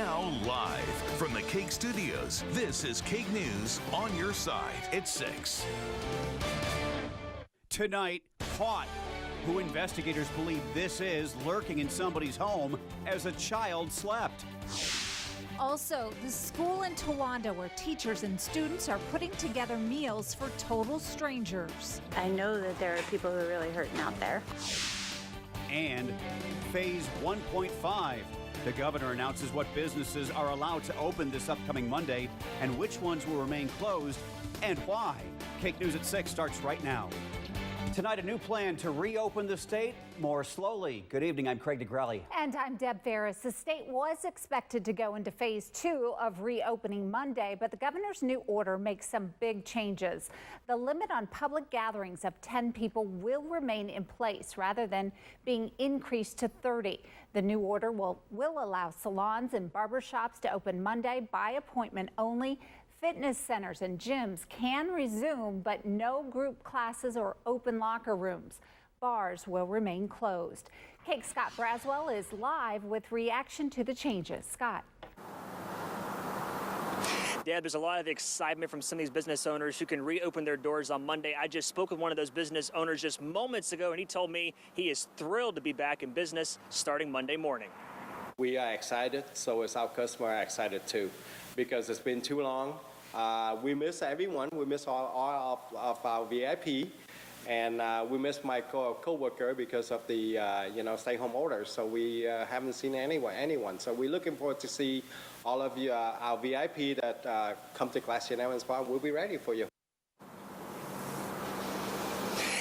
Now live from the KAKE studios, this is KAKE News on your side at 6. Tonight, caught. Who investigators believe this is lurking in somebody's home as a child slept. Also, the school in Towanda where teachers and students are putting together meals for total strangers. I know that there are people who are really hurting out there. And phase 1.5. The governor announces what businesses are allowed to open this upcoming Monday and which ones will remain closed and why. KAKE News at 6 starts right now. Tonight, a new plan to reopen the state more slowly. Good evening, I'm Craig DeGrelli. And I'm Deb Ferris. The state was expected to go into phase 2 of reopening Monday, but the governor's new order makes some big changes. The limit on public gatherings of 10 people will remain in place rather than being increased to 30. The new order will allow salons and barbershops to open Monday by appointment only. Fitness centers and gyms can resume, but no group classes or open locker rooms. Bars will remain closed. KAKE's Scott Braswell is live with reaction to the changes. Scott. Dad, there's a lot of excitement from some of these business owners who can reopen their doors on Monday. I just spoke with one of those business owners just moments ago, and he told me he is thrilled to be back in business starting Monday morning. We are excited, so is our customer are excited too, because it's been too long. We miss everyone. We miss all of our VIP, and we miss my co-worker because of the stay-home orders. So we haven't seen anyone. So we're looking forward to see all of you, our VIP that come to Glacier National Park. We'll be ready for you.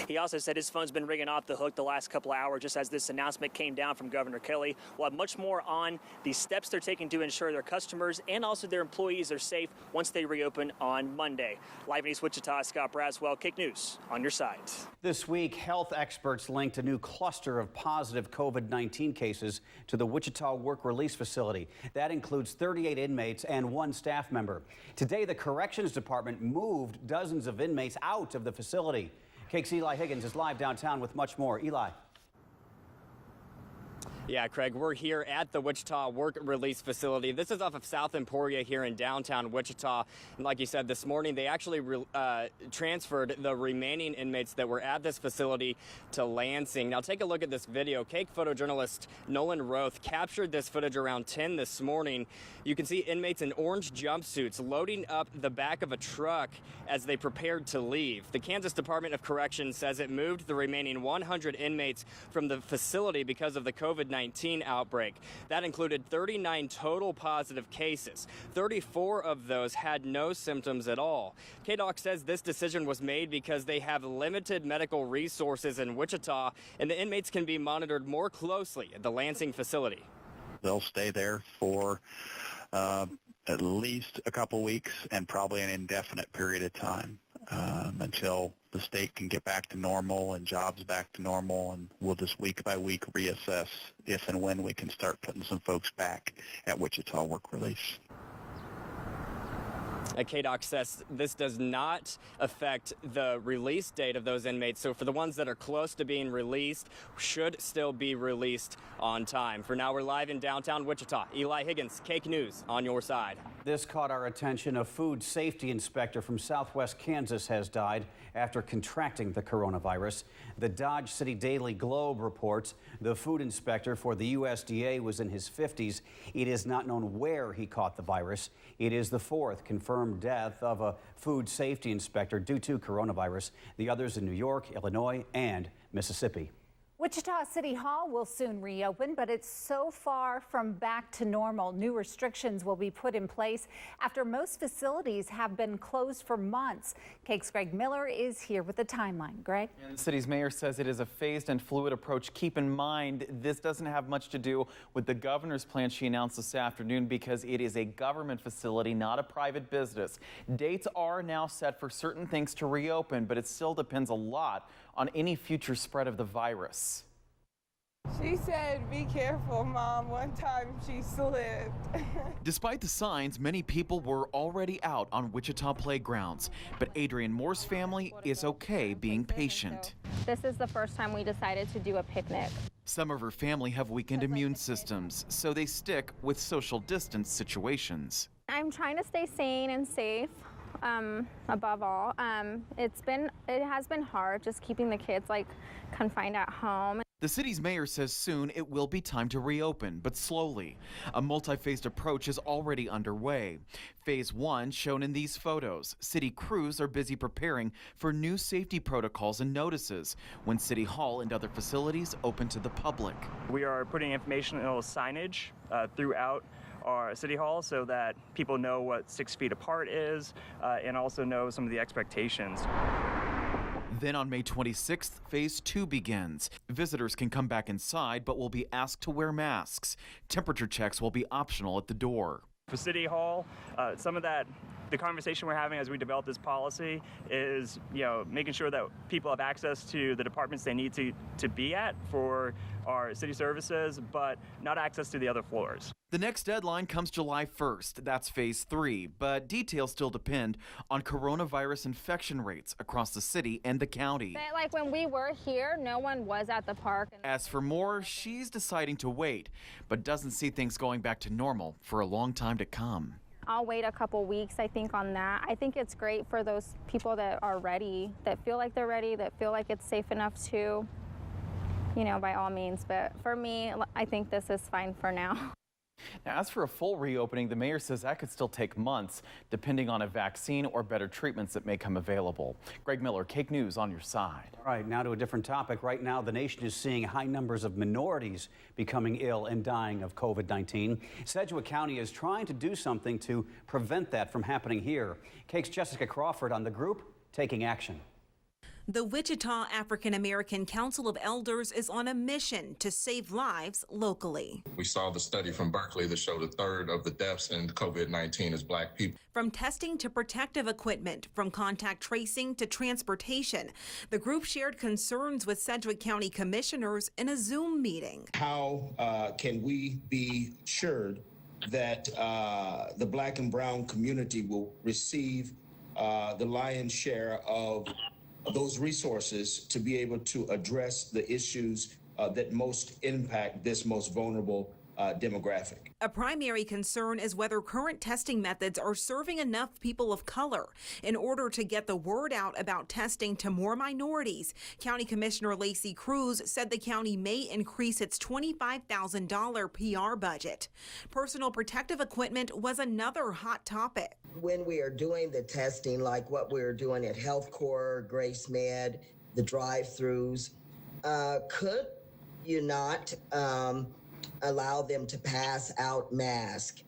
He also said his phone's been ringing off the hook the last couple of hours just as this announcement came down from Governor Kelly. We'll have much more on the steps they're taking to ensure their customers and also their employees are safe once they reopen on Monday. Live in East Wichita, Scott Braswell, KAKE News on your side. This week, health experts linked a new cluster of positive COVID-19 cases to the Wichita Work Release Facility. That includes 38 inmates and 1 staff member. Today, the Corrections Department moved dozens of inmates out of the facility. KAKE's Eli Higgins is live downtown with much more. Eli. Yeah, Craig, we're here at the Wichita Work Release Facility. This is off of South Emporia here in downtown Wichita. And like you said, this morning they actually transferred the remaining inmates that were at this facility to Lansing. Now take a look at this video. KAKE photojournalist Nolan Roth captured this footage around 10 this morning. You can see inmates in orange jumpsuits loading up the back of a truck as they prepared to leave. The Kansas Department of Corrections says it moved the remaining 100 inmates from the facility because of the COVID-19 outbreak. That included 39 total positive cases. 34 of those had no symptoms at all. KDOC says this decision was made because they have limited medical resources in Wichita, and the inmates can be monitored more closely at the Lansing facility. They'll stay there for at least a couple weeks and probably an indefinite period of time until the state can get back to normal and jobs back to normal, and we'll just week by week reassess if and when we can start putting some folks back at Wichita Work Release. KDOC says this does not affect the release date of those inmates. So for the ones that are close to being released, should still be released on time. For now, we're live in downtown Wichita. Eli Higgins, KAKE News on your side. This caught our attention. A food safety inspector from Southwest Kansas has died after contracting the coronavirus. The Dodge City Daily Globe reports the food inspector for the USDA was in his 50s. It is not known where he caught the virus. It is the 4th confirmed death of a food safety inspector due to coronavirus. The others in New York, Illinois, and Mississippi. Wichita City Hall will soon reopen, but it's so far from back to normal. New restrictions will be put in place after most facilities have been closed for months. KAKE's Greg Miller is here with the timeline. Greg? And the city's mayor says it is a phased and fluid approach. Keep in mind, this doesn't have much to do with the governor's plan she announced this afternoon because it is a government facility, not a private business. Dates are now set for certain things to reopen, but it still depends a lot on any future spread of the virus. She said, "Be careful, Mom." One time she slipped. Despite the signs, many people were already out on Wichita playgrounds. But Adrienne Moore's family is okay being patient. This is the first time we decided to do a picnic. Some of her family have weakened immune systems, so they stick with social distance situations. I'm trying to stay sane and safe. Above all, it has been hard just keeping the kids confined at home. The city's mayor says soon it will be time to reopen, but slowly. A multi-phased approach is already underway. Phase 1 shown in these photos. City crews are busy preparing for new safety protocols and notices when City Hall and other facilities open to the public. We are putting informational signage throughout our City Hall so that people know what 6 feet apart is and also know some of the expectations. Then on May 26th, Phase 2 begins. Visitors can come back inside, but will be asked to wear masks. Temperature checks will be optional at the door. For City Hall, some of that, the conversation we're having as we develop this policy is, making sure that people have access to the departments they need to be at for our city services, but not access to the other floors. The next deadline comes July 1st. That's Phase 3, but details still depend on coronavirus infection rates across the city and the county. But when we were here, no one was at the park. As for Moore, she's deciding to wait, but doesn't see things going back to normal for a long time to come. I'll wait a couple weeks, I think, on that. I think it's great for those people that are ready, that feel like they're ready, that feel like it's safe enough to, by all means. But for me, I think this is fine for now. Now, as for a full reopening, the mayor says that could still take months, depending on a vaccine or better treatments that may come available. Greg Miller, KAKE News on your side. All right, now to a different topic. Right now, the nation is seeing high numbers of minorities becoming ill and dying of COVID-19. Sedgwick County is trying to do something to prevent that from happening here. KAKE's Jessica Crawford on the group taking action. The Wichita African American Council of Elders is on a mission to save lives locally. We saw the study from Berkeley that showed a third of the deaths in COVID-19 is Black people. From testing to protective equipment, from contact tracing to transportation, the group shared concerns with Sedgwick County commissioners in a Zoom meeting. How can we be assured that the Black and brown community will receive the lion's share of those resources to be able to address the issues that most impact this most vulnerable demographic? A primary concern is whether current testing methods are serving enough people of color. In order to get the word out about testing to more minorities, County Commissioner Lacey Cruz said the county may increase its $25,000 PR budget. Personal protective equipment was another hot topic. When we are doing the testing, like what we're doing at Health Corps, Grace Med, the drive-thrus, could you not allow them to pass out masks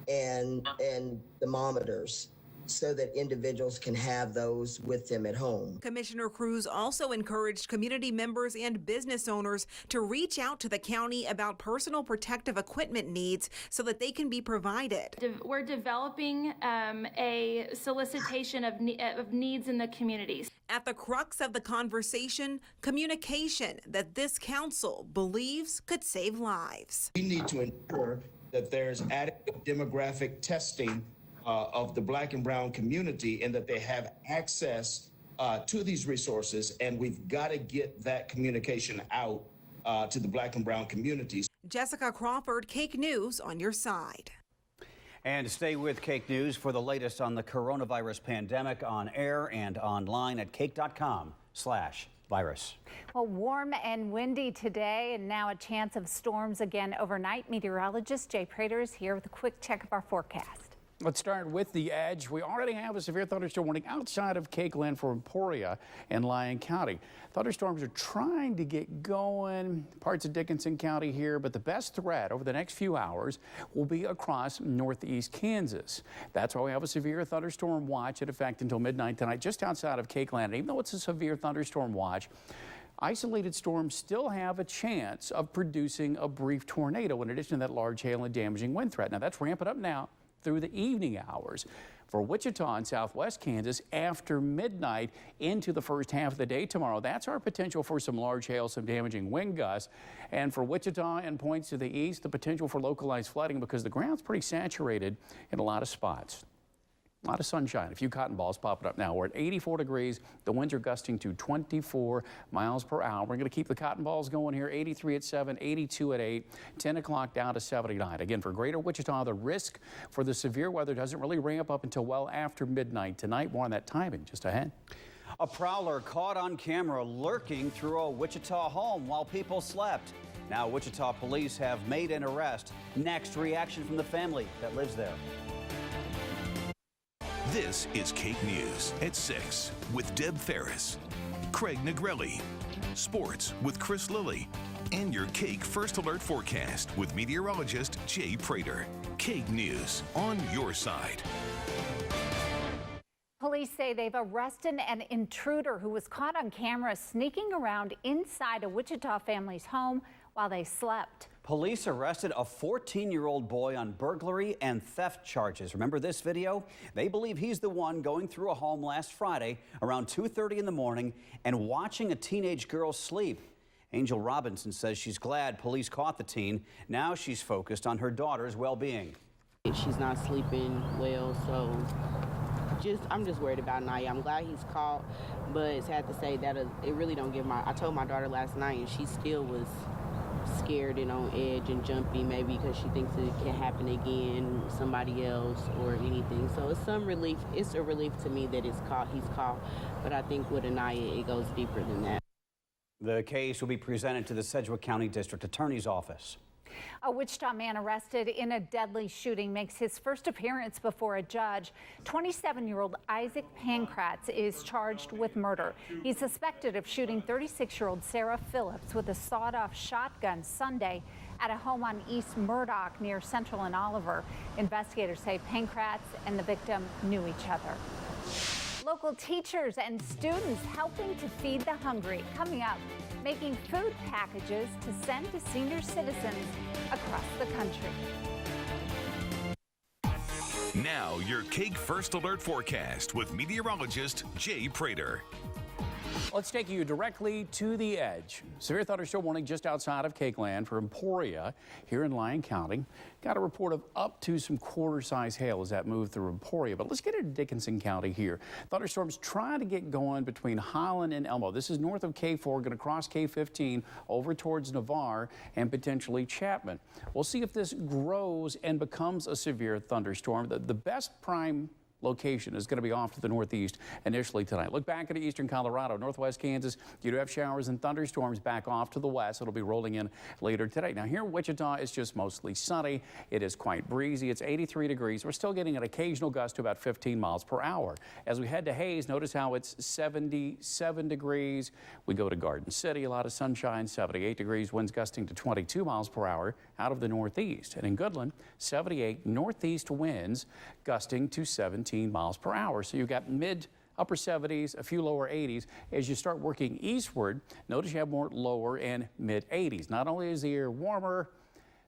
and thermometers so that individuals can have those with them at home? Commissioner Cruz also encouraged community members and business owners to reach out to the county about personal protective equipment needs so that they can be provided. We're developing a solicitation of needs in the communities. At the crux of the conversation, communication that this council believes could save lives. We need to ensure that there's adequate demographic testing of the Black and brown community and that they have access to these resources, and we've got to get that communication out to the Black and brown communities. Jessica Crawford, KAKE News on your side. And stay with KAKE News for the latest on the coronavirus pandemic on air and online at kake.com/virus. Well, warm and windy today, and now a chance of storms again overnight. Meteorologist Jay Prater is here with a quick check of our forecast. Let's start with the edge. We already have a severe thunderstorm warning outside of KAKE land for Emporia and Lyon County. Thunderstorms are trying to get going parts of Dickinson County here, but the best threat over the next few hours will be across northeast Kansas. That's why we have a severe thunderstorm watch in effect until midnight tonight just outside of KAKE land. And even though it's a severe thunderstorm watch, isolated storms still have a chance of producing a brief tornado in addition to that large hail and damaging wind threat. Now that's ramping up now through the evening hours. for Wichita and southwest Kansas after midnight into the first half of the day tomorrow. That's our potential for some large hail, some damaging wind gusts. And for Wichita and points to the east, the potential for localized flooding because the ground's pretty saturated in a lot of spots. A lot of sunshine, a few cotton balls popping up now. We're at 84 degrees. The winds are gusting to 24 miles per hour. We're going to keep the cotton balls going here. 83 at 7, 82 at 8, 10 o'clock down to 79. Again, for greater Wichita, the risk for the severe weather doesn't really ramp up until well after midnight tonight. More on that timing just ahead. A prowler caught on camera lurking through a Wichita home while people slept. Now Wichita police have made an arrest. Next, reaction from the family that lives there. This is KAKE News at 6 with Deb Ferris, Craig Negrelli, sports with Chris Lilly, and your KAKE First Alert forecast with meteorologist Jay Prater. KAKE News on your side. Police say they've arrested an intruder who was caught on camera sneaking around inside a Wichita family's home while they slept. Police arrested a 14-year-old boy on burglary and theft charges. Remember this video? They believe he's the one going through a home last Friday around 2:30 in the morning and watching a teenage girl sleep. Angel Robinson says she's glad police caught the teen. Now she's focused on her daughter's well-being. She's not sleeping well, so I'm just worried about Naya. I'm glad he's caught, but it's sad to say that it really don't give I told my daughter last night and she still was scared and on edge and jumpy, maybe because she thinks it can happen again, somebody else or anything. So it's some relief. It's a relief to me that he's caught, but I think with Anaya it goes deeper than that. The case will be presented to the Sedgwick County District Attorney's Office. A Wichita man arrested in a deadly shooting makes his first appearance before a judge. 27-year-old Isaac Pankratz is charged with murder. He's suspected of shooting 36-year-old Sarah Phillips with a sawed-off shotgun Sunday at a home on East Murdoch near Central and Oliver. Investigators say Pankratz and the victim knew each other. Local teachers and students helping to feed the hungry. Coming up, making food packages to send to senior citizens across the country. Now your KAKE First Alert forecast with meteorologist Jay Prater. Let's take you directly to the edge. Severe thunderstorm warning just outside of KAKE land for Emporia here in Lyon County. Got a report of up to some quarter-size hail as that moved through Emporia. But let's get into Dickinson County here. Thunderstorms trying to get going between Highland and Elmo. This is north of K4, going to cross K15 over towards Navarre and potentially Chapman. We'll see if this grows and becomes a severe thunderstorm. The best prime location is going to be off to the northeast initially tonight. Look back at eastern Colorado, northwest Kansas. You do have showers and thunderstorms back off to the west. It'll be rolling in later today. Now here in Wichita, it's just mostly sunny. It is quite breezy. It's 83 degrees. We're still getting an occasional gust to about 15 miles per hour. As we head to Hayes, notice how it's 77 degrees. We go to Garden City, a lot of sunshine, 78 degrees, winds gusting to 22 miles per hour out of the northeast. And in Goodland, 78 northeast winds gusting to 17 miles per hour. So you've got mid upper 70s, a few lower 80s. As you start working eastward, notice you have more lower and mid 80s. Not only is the air warmer,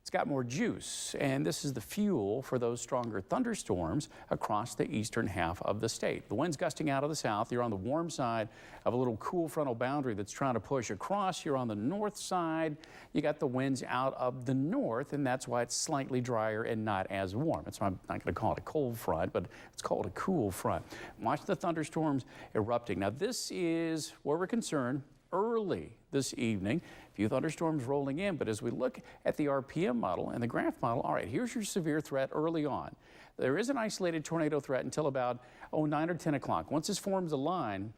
it's got more juice, and this is the fuel for those stronger thunderstorms across the eastern half of the state. The wind's gusting out of the south. You're on the warm side of a little cool frontal boundary that's trying to push across. You're on the north side. You got the winds out of the north, and that's why it's slightly drier and not as warm. That's why I'm not going to call it a cold front, but it's called a cool front. Watch the thunderstorms erupting. Now, this is where we're concerned early this evening. A few thunderstorms rolling in, but as we look at the RPM model and the graph model, all right, here's your severe threat early on. There is an isolated tornado threat until about 9 or 10 o'clock. Once this forms a line,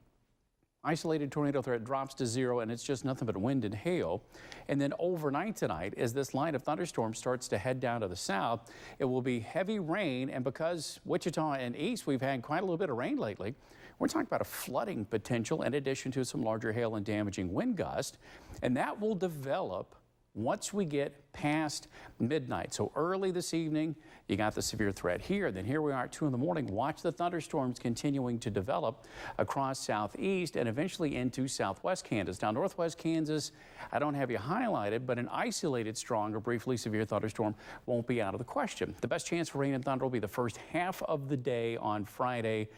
isolated tornado threat drops to 0, and it's just nothing but wind and hail. And then overnight tonight, as this line of thunderstorms starts to head down to the south, it will be heavy rain, and because Wichita and east, we've had quite a little bit of rain lately, we're talking about a flooding potential in addition to some larger hail and damaging wind gusts, and that will develop once we get past midnight. So early this evening, you got the severe threat here. Then here we are at 2 in the morning. Watch the thunderstorms continuing to develop across southeast and eventually into southwest Kansas. Now, northwest Kansas, I don't have you highlighted, but an isolated strong or briefly severe thunderstorm won't be out of the question. The best chance for rain and thunder will be the first half of the day on Friday,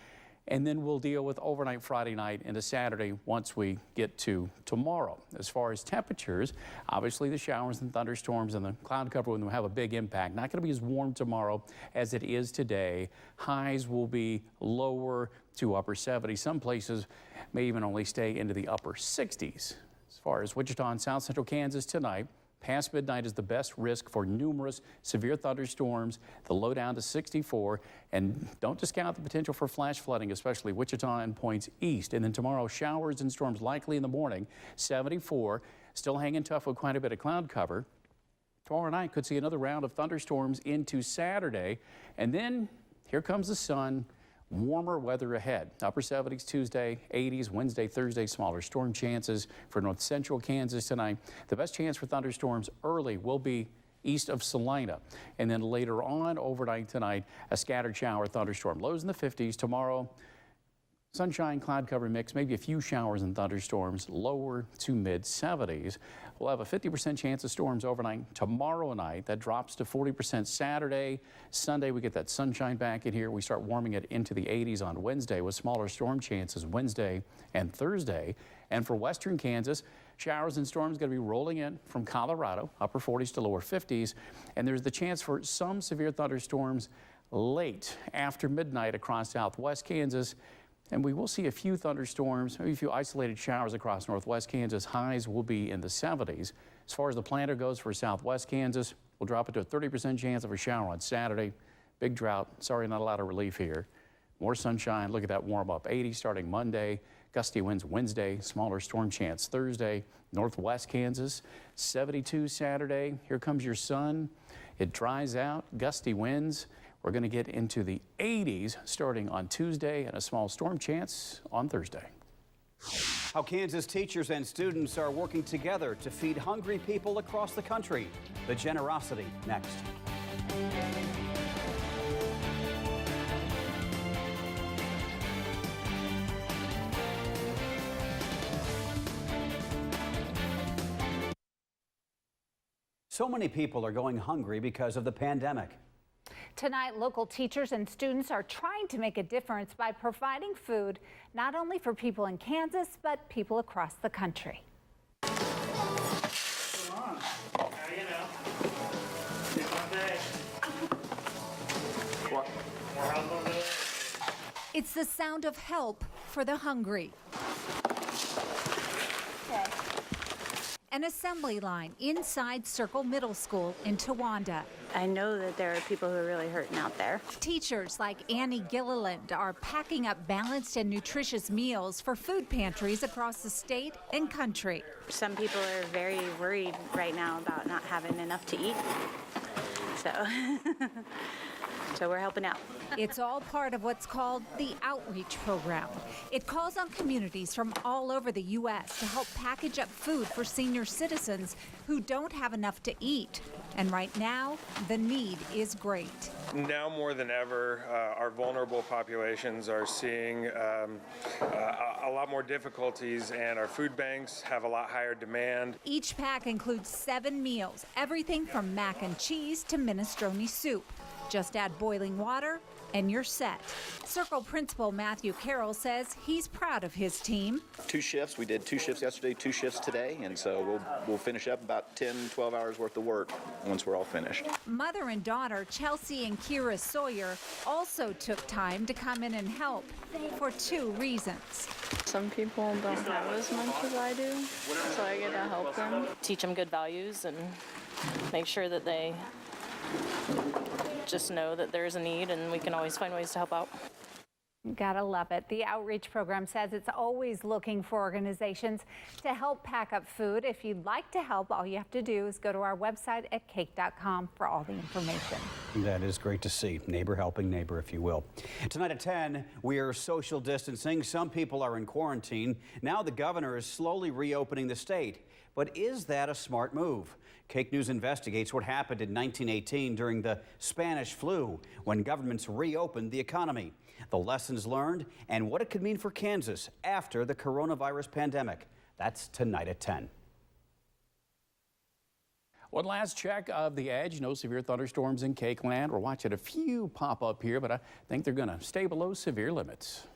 and then we'll deal with overnight Friday night into Saturday once we get to tomorrow. As far as temperatures, obviously the showers and thunderstorms and the cloud cover will have a big impact. Not going to be as warm tomorrow as it is today. Highs will be lower to upper 70s. Some places may even only stay into the upper 60s. As far as Wichita and South Central Kansas tonight, past midnight is the best risk for numerous severe thunderstorms. The low down to 64. And don't discount the potential for flash flooding, especially Wichita and points east. And then tomorrow, showers and storms likely in the morning, 74. Still hanging tough with quite a bit of cloud cover. Tomorrow night could see another round of thunderstorms into Saturday. And then here comes the sun. Warmer weather ahead. Upper 70s Tuesday, 80s Wednesday, Thursday. Smaller storm chances for north central Kansas tonight. The best chance for thunderstorms early will be east of Salina. And then later on overnight tonight, a scattered shower thunderstorm. Lows in the 50s. Tomorrow, sunshine, cloud cover mix, maybe a few showers and thunderstorms, lower to mid 70s. We'll have a 50% chance of storms overnight tomorrow night. That drops to 40% Saturday. Sunday, we get that sunshine back in here. We start warming it into the 80s on Wednesday with smaller storm chances Wednesday and Thursday. And for western Kansas, showers and storms going to be rolling in from Colorado, upper 40s to lower 50s. And there's the chance for some severe thunderstorms late after midnight across southwest Kansas. And we will see a few thunderstorms, maybe a few isolated showers across northwest Kansas. Highs will be in the 70s. As far as the planter goes for southwest Kansas, we'll drop it to a 30% chance of a shower on Saturday. Big drought. Sorry, not a lot of relief here. More sunshine. Look at that warm up. 80 starting Monday. Gusty winds Wednesday. Smaller storm chance Thursday. Northwest Kansas, 72 Saturday. Here comes your sun. It dries out. Gusty winds. We're going to get into the 80s starting on Tuesday and a small storm chance on Thursday. How Kansas teachers and students are working together to feed hungry people across the country. The generosity next. So many people are going hungry because of the pandemic. Tonight, local teachers and students are trying to make a difference by providing food not only for people in Kansas, but people across the country. Come on. How you know? It's my day. More help on this? It's the sound of help for the hungry. Okay. An assembly line inside Circle Middle School in Towanda. I know that there are people who are really hurting out there. Teachers like Annie Gilliland are packing up balanced and nutritious meals for food pantries across the state and country. Some people are very worried right now about not having enough to eat. So we're helping out. It's all part of what's called the Outreach Program. It calls on communities from all over the U.S. to help package up food for senior citizens who don't have enough to eat. And right now, the need is great. Now more than ever, our vulnerable populations are seeing a lot more difficulties, and our food banks have a lot higher demand. Each pack includes 7 meals, everything from mac and cheese to minestrone soup. Just add boiling water and you're set. Circle Principal Matthew Carroll says he's proud of his team. 2 shifts. We did 2 shifts yesterday, 2 shifts today, and so we'll finish up about 10, 12 hours worth of work once we're all finished. Mother and daughter Chelsea and Kira Sawyer also took time to come in and help for 2 reasons. Some people don't have as much as I do, so I get to help them. Teach them good values and make sure that they just know that there's a need and we can always find ways to help out. Gotta love it. The outreach program says it's always looking for organizations to help pack up food. If you'd like to help, all you have to do is go to our website at KAKE.com for all the information. That is great to see. Neighbor helping neighbor, if you will. Tonight at 10, we are social distancing. Some people are in quarantine. Now the governor is slowly reopening the state. But is that a smart move? KAKE News investigates what happened in 1918 during the Spanish flu, when governments reopened the economy, the lessons learned, and what it could mean for Kansas after the coronavirus pandemic. That's tonight at 10. One last check of the edge. No severe thunderstorms in KAKE land. We're watching a few pop up here, but I think they're going to stay below severe limits.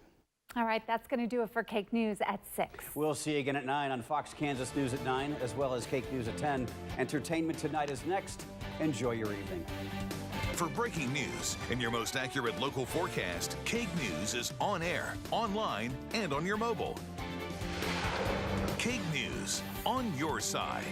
All right, that's going to do it for KAKE News at 6. We'll see you again at 9 on Fox Kansas News at 9, as well as KAKE News at 10. Entertainment Tonight is next. Enjoy your evening. For breaking news and your most accurate local forecast, KAKE News is on air, online, and on your mobile. KAKE News, on your side.